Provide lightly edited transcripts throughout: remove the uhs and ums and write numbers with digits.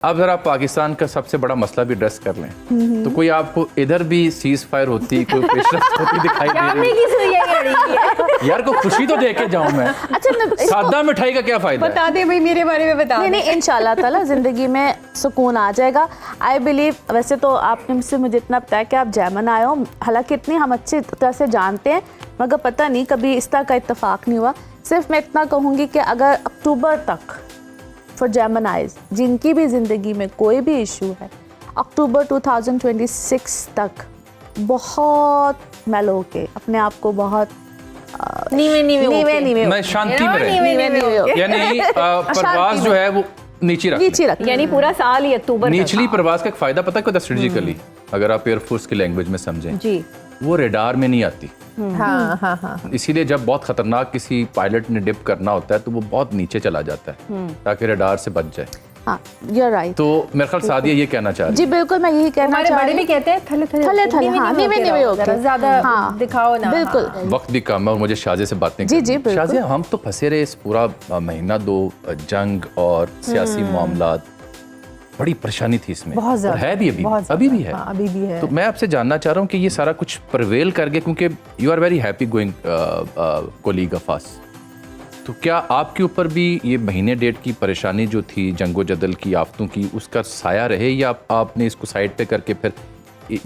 अब अगर आप पाकिस्तान का सबसे बड़ा मसला भी एड्रेस कर लें तो कोई आपको इधर भी सीज फायर होती, कोई प्रेशर होती दिखाई दे रही है। यार को खुशी तो दे के जाऊं मैं। अच्छा, सादा मिठाई का क्या फायदा बता दे भाई, मेरे बारे में बता। नहीं इंशाल्लाह ताला जिंदगी में सुकून आ जाएगा। आई बिलीव, वैसे तो आपने मुझसे मुझे इतना बताया कि आप जैमन आए हो, हालांकि इतनी हम अच्छी तरह से जानते हैं, मगर पता नहीं कभी इस तरह का इत्तेफाक नहीं हुआ। सिर्फ मैं इतना कहूँगी कि अगर अक्टूबर तक फॉर जेमिनाइज जिनकी भी ज़िंदगी में कोई भी इशू है, अक्टूबर 2026 तक बहुत मेलो के अपने आप को बहुत नीवे मैं शांति में रहे, यानी परवाज जो है वो नीचे रख, यानी पूरा साल ही अक्टूबर। निचली परवाज का एक फायदा पता है स्ट्रेटेजिकली, अगर आप एयरफोर्स की लैंग्वेज में समझें जी, वो रेडार में नहीं आती। हाँ। इसीलिए जब बहुत खतरनाक किसी पायलट ने डिप करना होता है तो वो बहुत नीचे चला जाता है ताकि रेडार से बच जाए। हाँ, you're right। तो मेरे ख्याल सादिया ये कहना चाह रही है। जी बिल्कुल, मैं यही कहना चाह रही हूँ। कहते हैं थले हाँ, नीवे होकर ज़्यादा दिखाओ ना। बिल्कुल, वक्त भी कम है और मुझे शाजिया से बातें जी जी बिल्कुल। शाजिया, हम तो फंसे रहे इस पूरा महीना दो जंग और सियासी मामलात, बड़ी परेशानी थी इसमें, बहुत ज़्यादा है भी, अभी भी है। अभी भी है। तो मैं आपसे जानना चाह रहा हूँ कि ये सारा कुछ प्रवेल कर गया, क्योंकि you are very happy going colleague of us, तो क्या आपके ऊपर भी ये महीने डेट की परेशानी जो थी, जंगो जदल की, आफतों की, उसका साया रहे, या आपने इसको साइड पे करके फिर,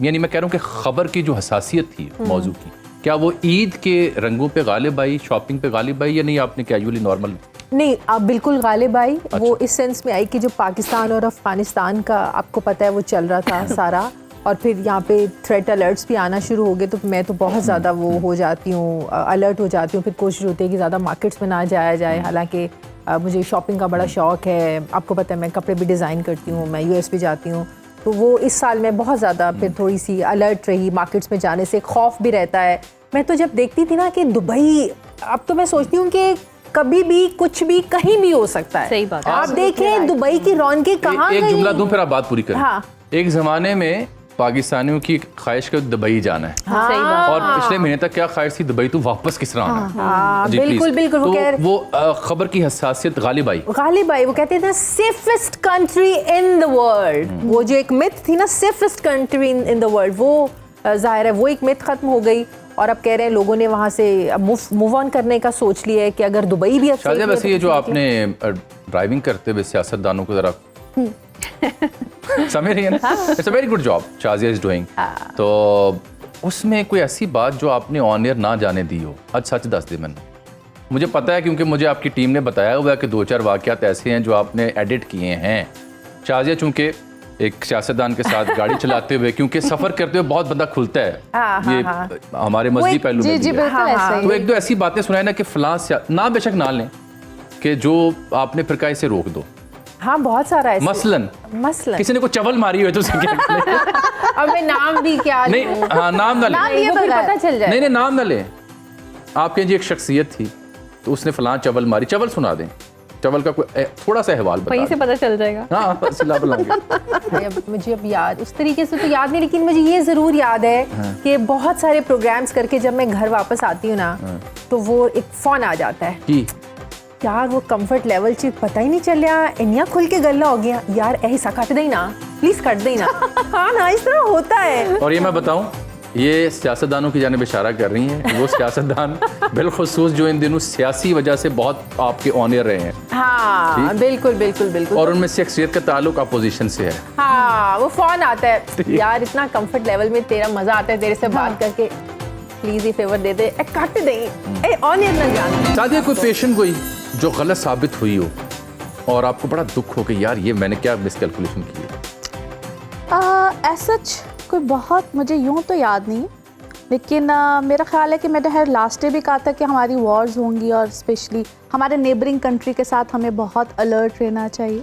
यानी मैं कह रहा हूँ कि खबर की जो हसासियत थी मौजू की, क्या वो ईद के रंगों पे गालिब आई, शॉपिंग पे गालिब आई, या नहीं आपने कैजुअली नॉर्मल? नहीं, आप बिल्कुल गालिब आई। अच्छा। वो इस सेंस में आई कि जो पाकिस्तान और अफगानिस्तान का आपको पता है वो चल रहा था सारा, और फिर यहाँ पे थ्रेट अलर्ट्स भी आना शुरू हो गए, तो मैं तो बहुत ज़्यादा वो हो जाती हूँ, अलर्ट हो जाती हूँ। फिर कोशिश होती है कि ज़्यादा मार्केट्स में ना जाया जाए, हालांकि मुझे शॉपिंग का बड़ा शौक़ है, आपको पता है मैं कपड़े भी डिज़ाइन करती हूँ, मैं यूएस भी जाती हूँ, तो वो इस साल में बहुत ज़्यादा फिर थोड़ी सी अलर्ट रही। मार्केट्स में जाने से खौफ भी रहता है। मैं तो जब देखती थी ना कि दुबई, अब तो मैं सोचती हूँ कि कभी भी कुछ भी कहीं भी हो सकता है। सही बात है। आप देखें दुबई की रौनकें कहाँ गई। एक जुमला दूं फिर आप बात पूरी करें। हाँ। एक ज़माने में पाकिस्तानियों की ख्वाहिश का दुबई जाना है। हाँ। सही बात। और पिछले महीने तक क्या ख्वाहिश थी, दुबई तो वापस किस तरह आना है। हाँ, बिल्कुल बिल्कुल। तो वो खबर की हसासियत गालिब आई। वो कहते थे safest country in the world, वो जो एक मिथ थी ना, safest country in the world, वो जाहिर है वो एक मिथ खत्म हो गई, और अब कह रहे हैं लोगों ने वहाँ से मूव ऑन करने का सोच लिया है कि अगर दुबई भी अच्छा है। वैसे ये जो आपने ड्राइविंग करते हुए सियासतदानों को जरा समझ रही है ना, it's a very good job Shazia is doing, तो उसमें कोई ऐसी बात जो आपने ऑन एयर ना जाने दी हो, आज सच दस दे। मैंने, मुझे पता है क्योंकि मुझे आपकी टीम ने बताया हुआ कि 2-4 वाक़यात ऐसे हैं जो आपने एडिट किए हैं। शाजिया चूंकि एक सियासतदान के साथ गाड़ी चलाते हुए, क्योंकि सफर करते हुए बहुत बंदा खुलता है, ये हमारे मजहबी पहलू में भी है। तो एक दो ऐसी बातें सुनाए ना कि फलां ना, बेशक ना लें, कि जो आपने फिर इसे रोक दो। हाँ, बहुत सारा है। मसलन किसी ने को चवल मारी हुई तो अब मैं नाम भी क्या नहीं, हाँ नाम ना ले, पता चल जाए। नहीं नाम ना ले। आपके जी एक शख्सियत थी तो उसने फलां चवल मारी, चवल सुना दें, चवल का कोई थोड़ा सा अहवाल बता, वहीं से पता चल जाएगा। हाँ मुझे अब याद उस तरीके से तो याद नहीं, लेकिन मुझे ये जरूर याद है कि बहुत सारे प्रोग्राम्स करके जब मैं घर वापस आती हूँ ना, तो वो एक फोन आ जाता है यार, वो कंफर्ट लेवल चीज पता ही नहीं चल रहा, इन्या खुल के गल्ला हो गया यार, ऐसा कट दे ना प्लीज, कट दे ना। हाँ ना, इस तरह होता है। और ये मैं बताऊं, ये सियासतदानों की जानिब इशारा कर रही हैं, वो सियासतदान बिलखुसूस जो इन दिनों सियासी वजह से बहुत आपके ऑन एयर रहे हैं। हाँ बिल्कुल बिल्कुल बिल्कुल। और उनमें से अक्सरियत का ताल्लुक अपोजिशन से है। हाँ, वो फोन आता है यार, इतना कंफर्ट लेवल में तेरा मजा आता है तेरे से बात करके, प्लीज ये फेवर दे दे, काट दे, ऑन एयर ना जान। साथ ही कोई पेशेंट कोई जो गलत साबित हुई हो और आपको बड़ा दुख हो कि यार ये मैंने क्या मिसकैलकुलेशन की है? ऐसा कोई बहुत मुझे यूँ तो याद नहीं, लेकिन मेरा ख्याल है कि मैंने हर लास्ट डे भी कहा था कि हमारी वॉर्स होंगी, और स्पेशली हमारे नेबरिंग कंट्री के साथ हमें बहुत अलर्ट रहना चाहिए,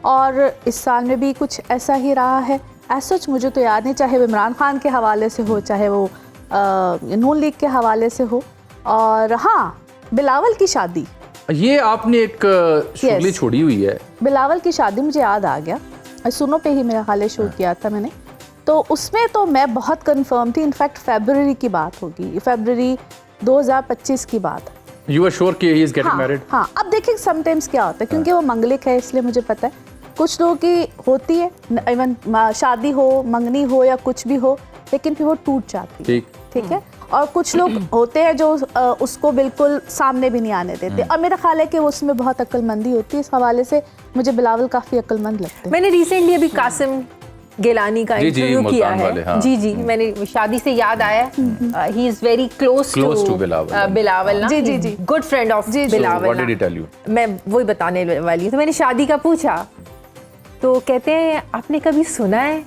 और इस साल में भी कुछ ऐसा ही रहा है। ऐसा मुझे तो याद नहीं, चाहे वो इमरान खान के हवाले से हो, चाहे वो नून लीग के हवाले से हो। और हाँ, बिलावल की शादी, ये आपने एक शुगली छोड़ी हुई है। बिलावल की शादी मुझे याद आ गया, सुनो पे ही मेरा ख्याल शूट किया था मैंने, तो उसमें तो मैं बहुत कंफर्म थी। इनफैक्ट फरवरी की बात होगी, फरवरी 2025 की बात। You are sure कि he is getting married? हाँ, अब देखिए समटाइम्स क्या होता है, क्योंकि वो मंगलिक है इसलिए मुझे पता है, कुछ लोगों की होती है, इवन शादी हो, मंगनी हो या कुछ भी हो, लेकिन फिर वो टूट जाती है। ठीक है। और कुछ लोग होते हैं जो उसको बिल्कुल सामने भी नहीं आने देते, और मेरा ख्याल है कि वो उसमें बहुत अक्लमंदी होती है। इस हवाले से मुझे बिलावल काफ़ी अक्लमंद लगते हैं। मैंने रिसेंटली अभी कासिम गिलानी का जी, जी, इंटरव्यू किया मुल्तान है। वाले, हाँ। जी जी, मैंने शादी से याद आया, he is very close to Bilawal ना। जी, जी, जी। गुड फ्रेंड ऑफ जी, जी। Bilawal. What did he tell you? मैं वही बताने वाली हूँ। तो मैंने शादी का पूछा तो कहते हैं आपने कभी सुना है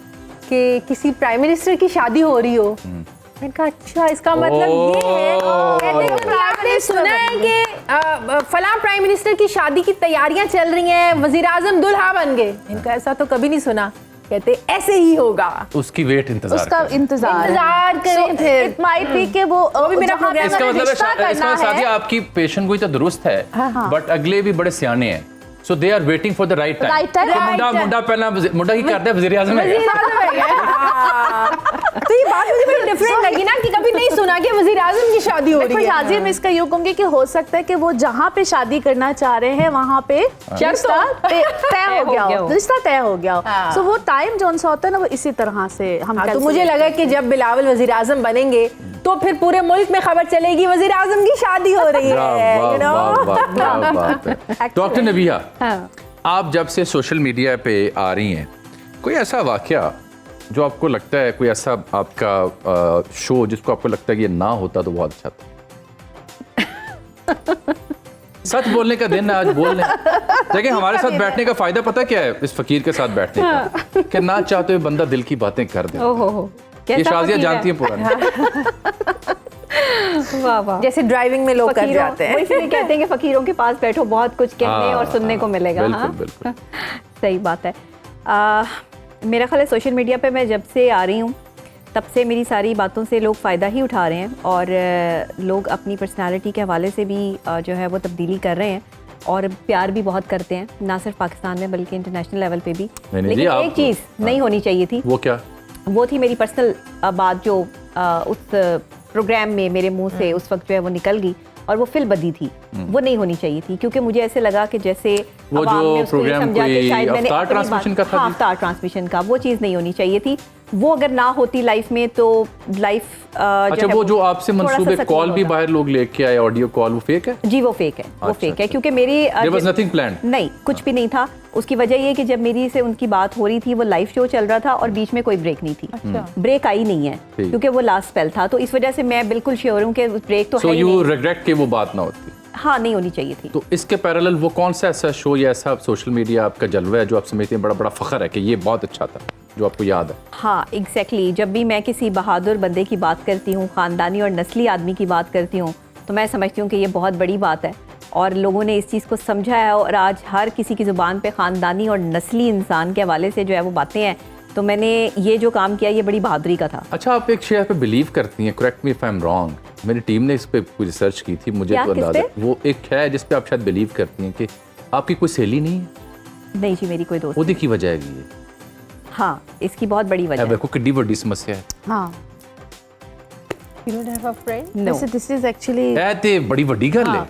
कि किसी प्राइम मिनिस्टर की शादी हो रही हो? मैंने कहा अच्छा, इसका मतलब ये है। कहते हैं कि आपने सुना है कि फलां प्राइम मिनिस्टर की शादी की तैयारियां चल रही हैं, वजीर आजम दुल्हा बन गए? इनका ऐसा तो कभी नहीं सुना। कहते ऐसे ही होगा, उसकी वेट इंतजार उसका करें। इंतजार करें फिर। इट माइट बी कि वो भी मेरा जहाँ पे प्रोग्राम इसका मैंने मतलब रिश्ता है करना इसका सादिया है, आपकी पेशेंट कोई तो दुरुस्त है, बट अगले भी बड़े सियाने हैं, so they are waiting for the right time. Right time. मुंडा पहला मुंडा की करते हैं वजीर आजम है। तो ये बात मुझे बड़ी डिफरेंट लगी ना कि कभी नहीं सुना कि वजीर आजम की शादी हो देखो रही है। शाजिया, मैं इसका यूँ कहूंगी कि हो सकता है कि वो जहाँ पे शादी करना चाह रहे हैं वहाँ पे रिश्ता तय हो गया हो, रिश्ता तय हो गया हो। सो वो टाइम जो सा होता है ना, वो इसी तरह से हम तो मुझे लगा कि जब बिलावल वजीर आजम बनेंगे तो फिर पूरे मुल्क में खबर चलेगी वजीर आजम की शादी हो रही है। डॉक्टर नबिया, आप जब से सोशल मीडिया पे आ रही हैं, कोई ऐसा वाकया जो आपको लगता है, कोई ऐसा आपका शो जिसको आपको लगता है कि ये ना होता तो बहुत अच्छा था? सच बोलने का दिन है आज, बोल लें। देखिए हमारे साथ बैठने का फायदा पता क्या है इस फकीर के साथ बैठने का, कि ना चाहते हुए बंदा दिल की बातें कर दे। ये शाजिया जानती है पुरानी। वाह वाह, जैसे ड्राइविंग में लोग कर जाते हैं। इसलिए कहते हैं कि फकीरों के पास बैठो, बहुत कुछ कहने और सुनने को मिलेगा। बिल्कुल, बिल्कुल। सही बात है। मेरा ख्याल है सोशल मीडिया पे मैं जब से आ रही हूँ तब से मेरी सारी बातों से लोग फ़ायदा ही उठा रहे हैं, और लोग अपनी पर्सनालिटी के हवाले से भी जो है वो तब्दीली कर रहे हैं, और प्यार भी बहुत करते हैं, ना सिर्फ पाकिस्तान में बल्कि इंटरनेशनल लेवल पे भी। लेकिन एक चीज़ नहीं होनी चाहिए थी। वो क्या? वो थी मेरी पर्सनल बात जो उस प्रोग्राम में मेरे मुंह से उस वक्त जो है वो निकल गई, और वो फिल्बदी थी। वो नहीं होनी चाहिए थी, क्योंकि मुझे ऐसे लगा कि जैसे वो जो प्रोग्राम कोई अवतार ट्रांसमिशन का था, हाँ, अवतार ट्रांसमिशन का, वो चीज़ नहीं होनी चाहिए थी। वो अगर ना होती लाइफ में तो लाइफ अच्छा, वो जो आपसे मंसूबे कॉल भी बाहर लोग लेके आए, ऑडियो कॉल, वो फेक है? जी वो फेक है, वो फेक है, क्योंकि मेरी There was nothing planned? नहीं, कुछ भी नहीं था। उसकी वजह ये कि जब मेरी से उनकी बात हो रही थी, वो लाइव शो चल रहा था और बीच में कोई ब्रेक नहीं थी। ब्रेक आई नहीं है क्योंकि वो लास्ट स्पेल था, तो इस वजह से मैं बिल्कुल श्योर हूँ कि ब्रेक तो है ही नहीं। So you regret कि वो बात ना होती? हाँ, नहीं होनी चाहिए थी। तो इसके पैरेलल वो कौन सा ऐसा शो या ऐसा सोशल मीडिया आपका जलवा है जो आप समझते हैं बड़ा बड़ा फख्र है कि ये बहुत अच्छा था, जो आपको याद है? हाँ एग्जैक्टली, जब भी मैं किसी बहादुर बंदे की बात करती हूँ, ख़ानदानी और नस्ली आदमी की बात करती हूँ, तो मैं समझती हूँ कि ये बहुत बड़ी बात है, और लोगों ने इस चीज़ को समझा है, और आज हर किसी की ज़ुबान पे ख़ानदानी और नस्ली इंसान के हवाले से जो है वो बातें हैं। तो मैंने ये जो काम किया ये बड़ी बहादुरी का था। अच्छा, आप एक शेयर पे बिलीव करती हैं, correct me if I am wrong, मेरी टीम ने इस पे कोई रिसर्च की थी, मुझे तो अंदाजा, वो एक है जिस पे आप शायद बिलीव करती हैं कि आपकी कोई सहेली नहीं है? नहीं जी, मेरी कोई दोस्त। ओदी की वजह है ये? हाँ, इसकी बहुत बड़ी वजह है। देखो कितनी बड़ी समस्या है। हाँ, You don't have a friend? No. This is actually ते बड़ी बड़ी गल है।